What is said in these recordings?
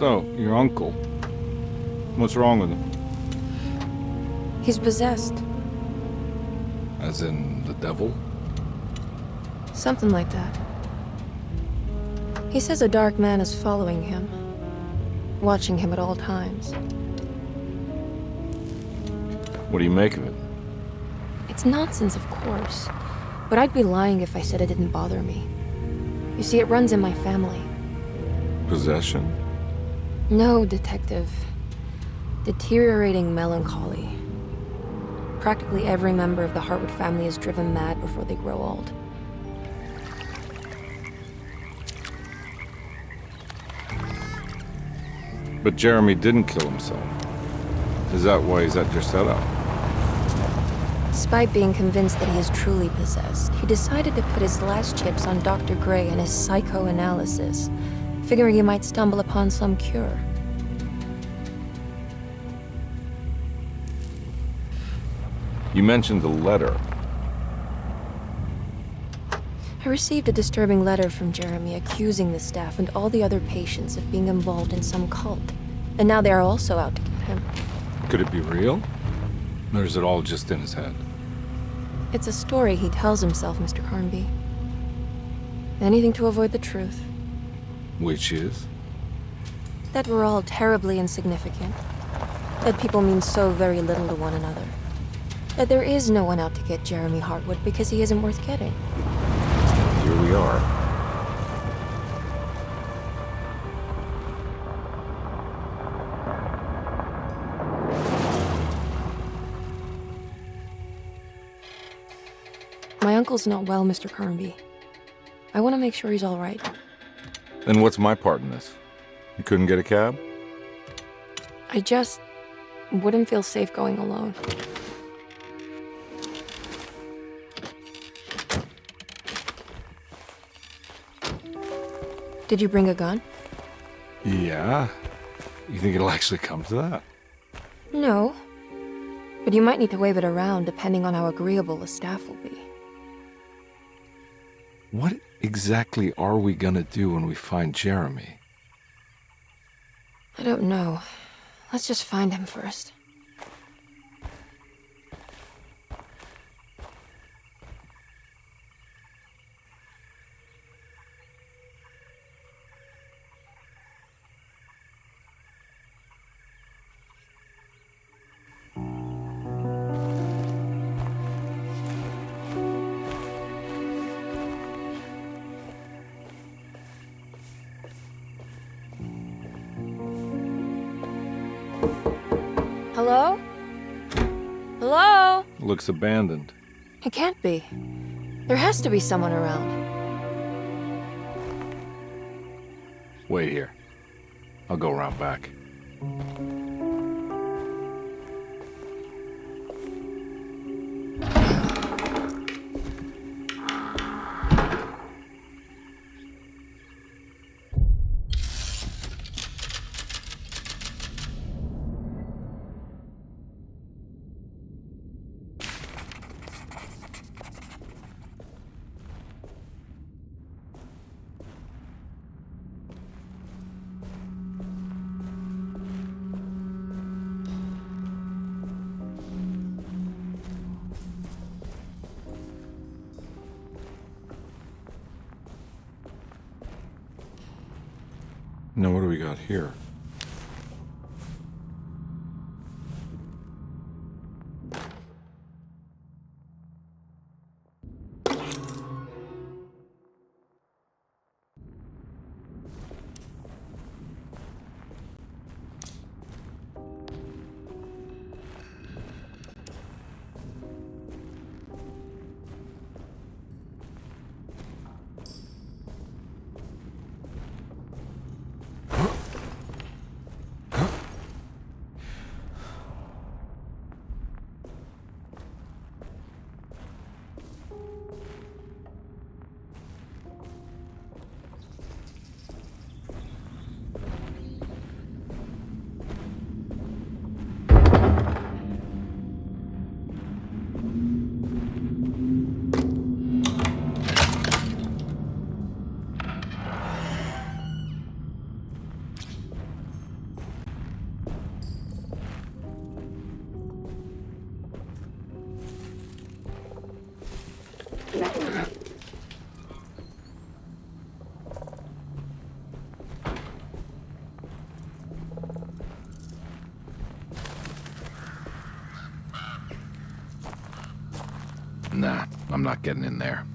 So, your uncle. What's wrong with him? He's possessed. As in the devil? Something like that. He says a dark man is following him, watching him at all times. What do you make of it? It's nonsense, of course, but I'd be lying if I said it didn't bother me. You see, it runs in my family. Possession? No, Detective. Deteriorating melancholy. Practically every member of the Hartwood family is driven mad before they grow old. But Jeremy didn't kill himself. Is that why he's at Derceto? Despite being convinced that he is truly possessed, he decided to put his last chips on Dr. Gray and his psychoanalysis, figuring he might stumble upon some cure. You mentioned the letter. I received a disturbing letter from Jeremy accusing the staff and all the other patients of being involved in some cult. And now they are also out to get him. Could it be real? Or is it all just in his head? It's a story he tells himself, Mr. Carnby. Anything to avoid the truth. Which is? That we're all terribly insignificant. That people mean so very little to one another. That there is no one out to get Jeremy Hartwood because he isn't worth getting. Here we are. My uncle's not well, Mr. Carnby. I want to make sure he's all right. Then what's my part in this? You couldn't get a cab? I just wouldn't feel safe going alone. Did you bring a gun? Yeah. You think it'll actually come to that? No. But you might need to wave it around depending on how agreeable the staff will be. What exactly are we gonna do when we find Jeremy? I don't know. Let's just find him first. Hello? Hello? Looks abandoned. It can't be. There has to be someone around. Wait here. I'll go around back. Now what do we got here? Nah, I'm not getting in there.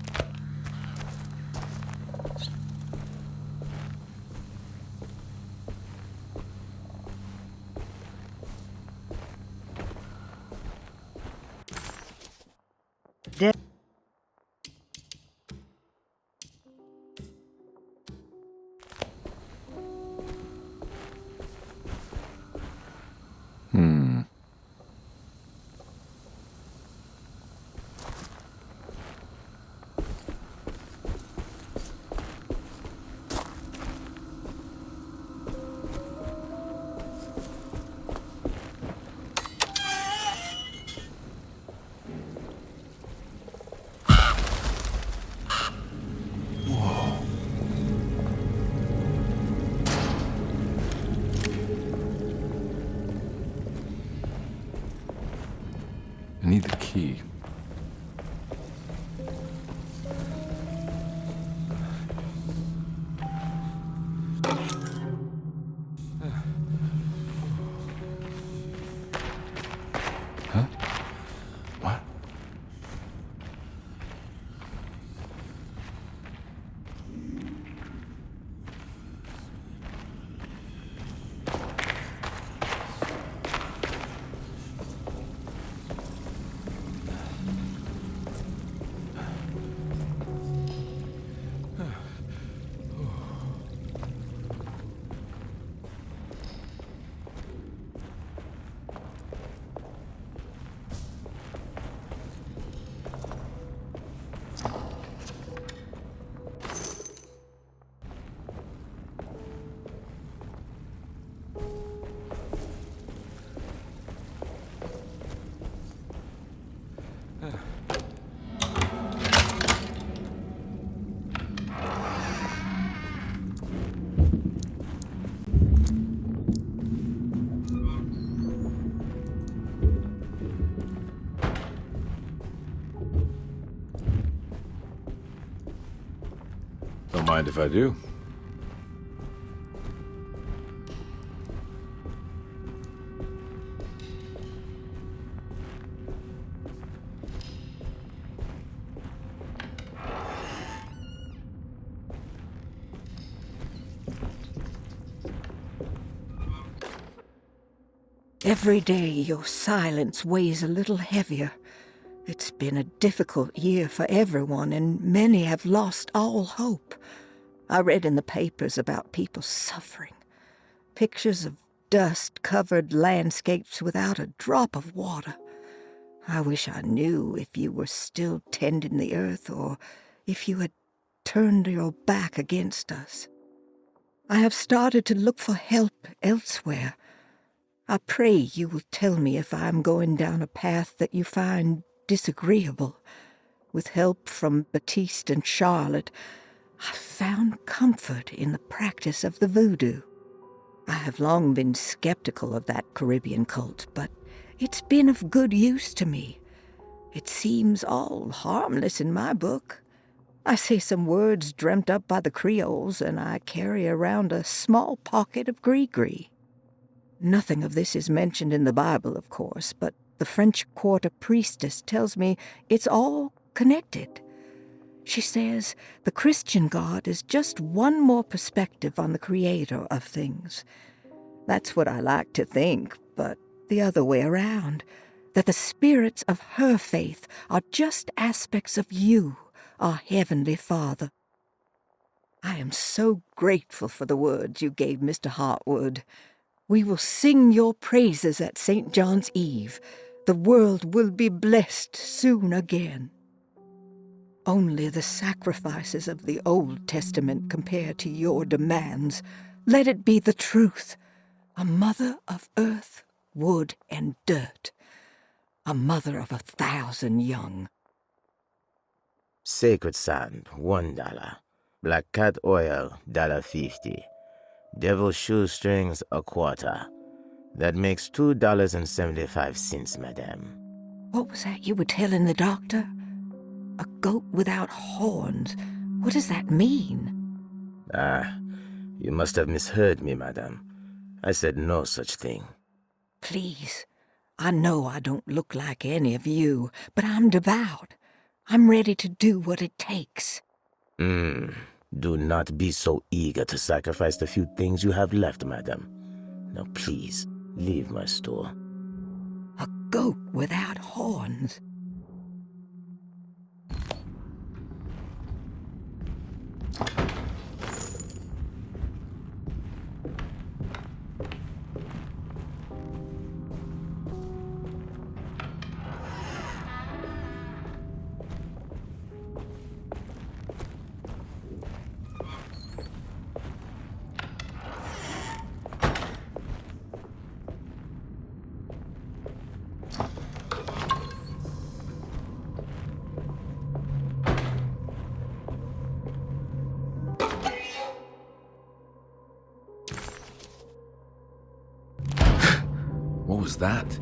I need the key. Huh? What? Don't mind if I do. Every day your silence weighs a little heavier. It's been a difficult year for everyone, and many have lost all hope. I read in the papers about people suffering. Pictures of dust-covered landscapes without a drop of water. I wish I knew if you were still tending the earth or if you had turned your back against us. I have started to look for help elsewhere. I pray you will tell me if I am going down a path that you find disagreeable. With help from Baptiste and Charlotte, I found comfort in the practice of the voodoo. I have long been skeptical of that Caribbean cult, but it's been of good use to me. It seems all harmless in my book. I say some words dreamt up by the Creoles, and I carry around a small pocket of gree-gree. Nothing of this is mentioned in the Bible, of course, but the French Quarter priestess tells me it's all connected. She says the Christian God is just one more perspective on the creator of things. That's what I like to think, but the other way around, that the spirits of her faith are just aspects of you, our Heavenly Father. I am so grateful for the words you gave Mr. Hartwood. We will sing your praises at St. John's Eve. The world will be blessed soon again. Only the sacrifices of the Old Testament compare to your demands. Let it be the truth. A mother of earth, wood, and dirt. A mother of 1,000 young. Sacred sand, $1. Black cat oil, $1.50. Devil shoestrings, a quarter. That makes $2.75, madame. What was that you were telling the doctor? A goat without horns. What does that mean? Ah, you must have misheard me, madame. I said no such thing. Please, I know I don't look like any of you, but I'm devout. I'm ready to do what it takes. Do not be so eager to sacrifice the few things you have left, madam. Now please, leave my store. A goat without horns. What was that?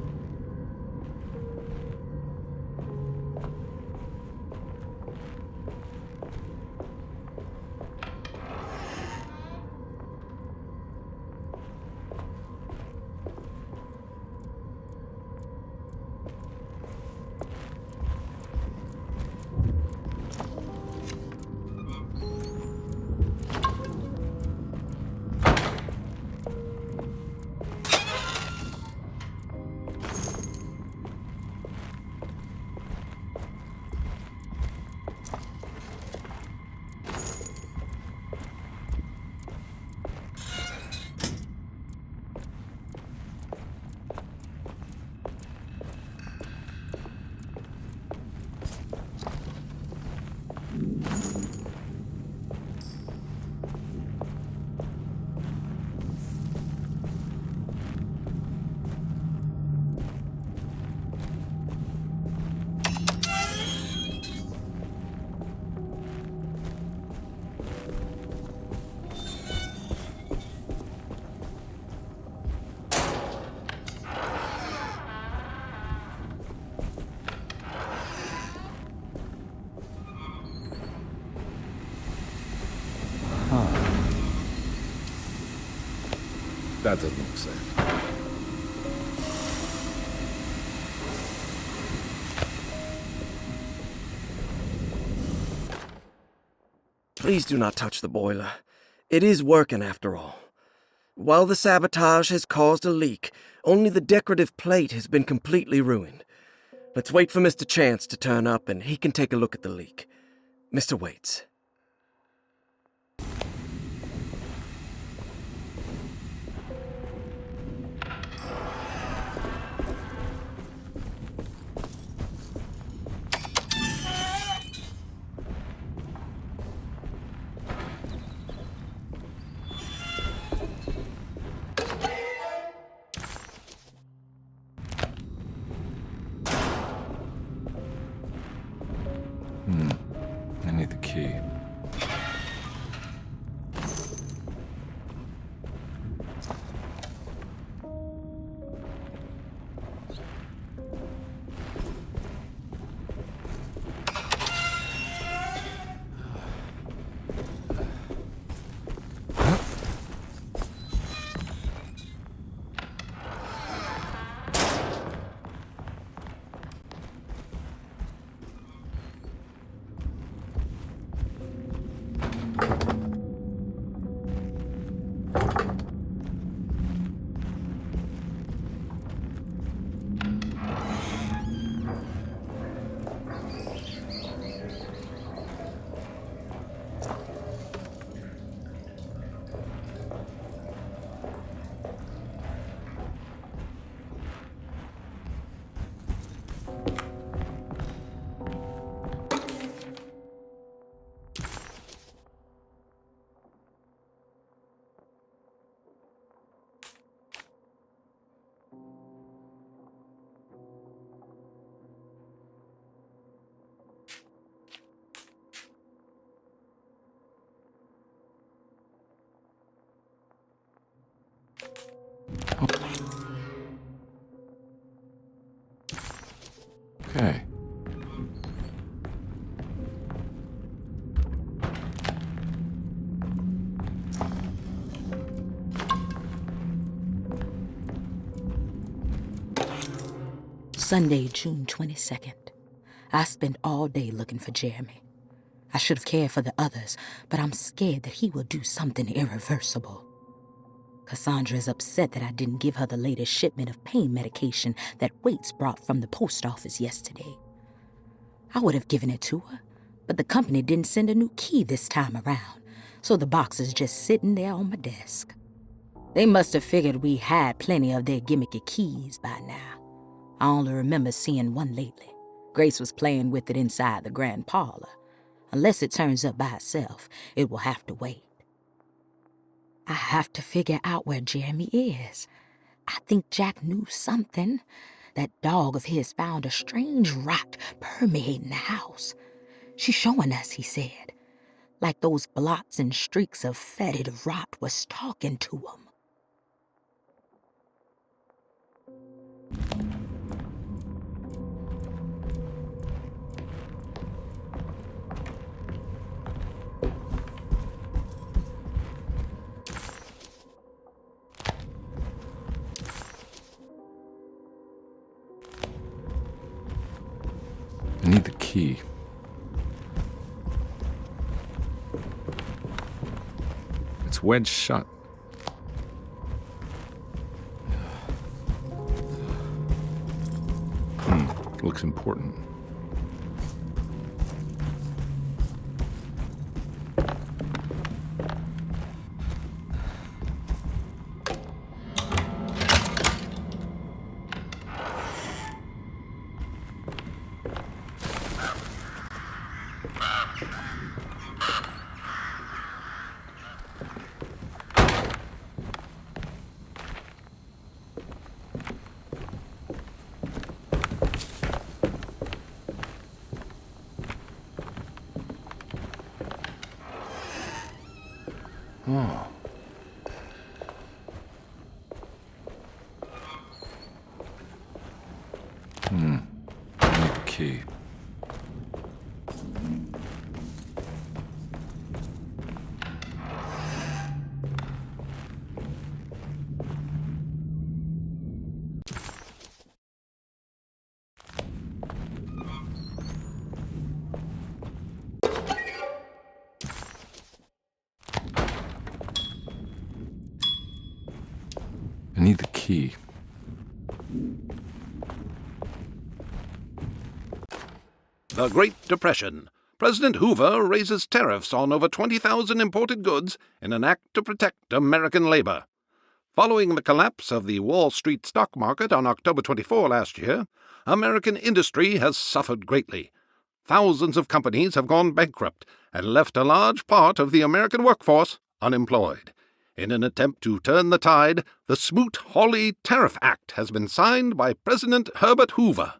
That doesn't look safe. Please do not touch the boiler. It is working after all. While the sabotage has caused a leak, only the decorative plate has been completely ruined. Let's wait for Mr. Chance to turn up and he can take a look at the leak. Mr. Waits. I need the key. Okay. Sunday, June 22nd. I spent all day looking for Jeremy. I should have cared for the others, but I'm scared that he will do something irreversible. Cassandra is upset that I didn't give her the latest shipment of pain medication that Waits brought from the post office yesterday. I would have given it to her, but the company didn't send a new key this time around, so the box is just sitting there on my desk. They must have figured we had plenty of their gimmicky keys by now. I only remember seeing one lately. Grace was playing with it inside the grand parlor. Unless it turns up by itself, it will have to wait. I have to figure out where Jeremy is. I think Jack knew something. That dog of his found a strange rot permeating the house. She's showing us, he said. Like those blots and streaks of fetid rot was talking to him. I need the key. It's wedged shut. Looks important. Oh. I need the key. I need the key. The Great Depression. President Hoover raises tariffs on over 20,000 imported goods in an act to protect American labor. Following the collapse of the Wall Street stock market on October 24 last year, American industry has suffered greatly. Thousands of companies have gone bankrupt and left a large part of the American workforce unemployed. In an attempt to turn the tide, the Smoot-Hawley Tariff Act has been signed by President Herbert Hoover.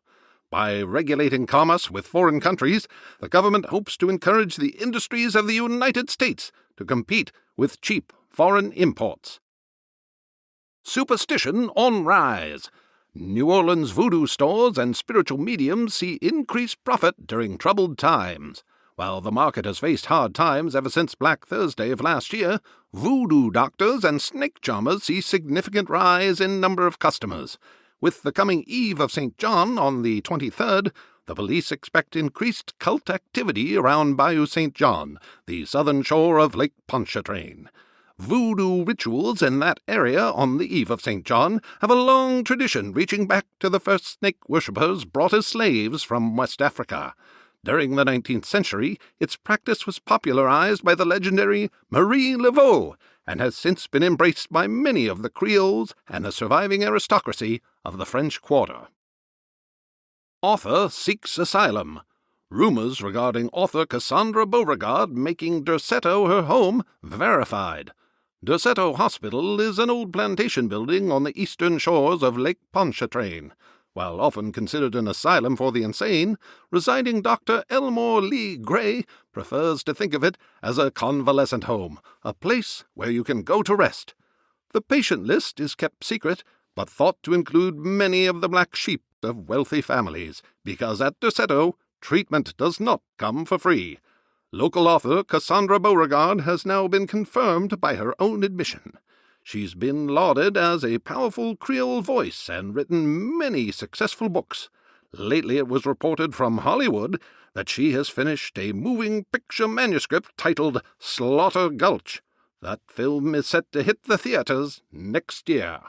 By regulating commerce with foreign countries, the government hopes to encourage the industries of the United States to compete with cheap foreign imports. Superstition on rise. New Orleans voodoo stores and spiritual mediums see increased profit during troubled times. While the market has faced hard times ever since Black Thursday of last year, voodoo doctors and snake charmers see significant rise in number of customers. With the coming Eve of St. John on the 23rd, the police expect increased cult activity around Bayou St. John, the southern shore of Lake Pontchartrain. Voodoo rituals in that area on the Eve of St. John have a long tradition reaching back to the first snake worshippers brought as slaves from West Africa. During the 19th century, its practice was popularized by the legendary Marie Laveau and has since been embraced by many of the Creoles and the surviving aristocracy of the French Quarter. Author seeks asylum. Rumors regarding author Cassandra Beauregard making Derceto her home verified. Derceto Hospital is an old plantation building on the eastern shores of Lake Pontchartrain. While often considered an asylum for the insane, residing Dr. Elmore Lee Gray prefers to think of it as a convalescent home, a place where you can go to rest. The patient list is kept secret, but thought to include many of the black sheep of wealthy families, because at Derceto, treatment does not come for free. Local author Cassandra Beauregard has now been confirmed by her own admission. She's been lauded as a powerful Creole voice and written many successful books. Lately it was reported from Hollywood that she has finished a moving picture manuscript titled Slaughter Gulch. That film is set to hit the theaters next year.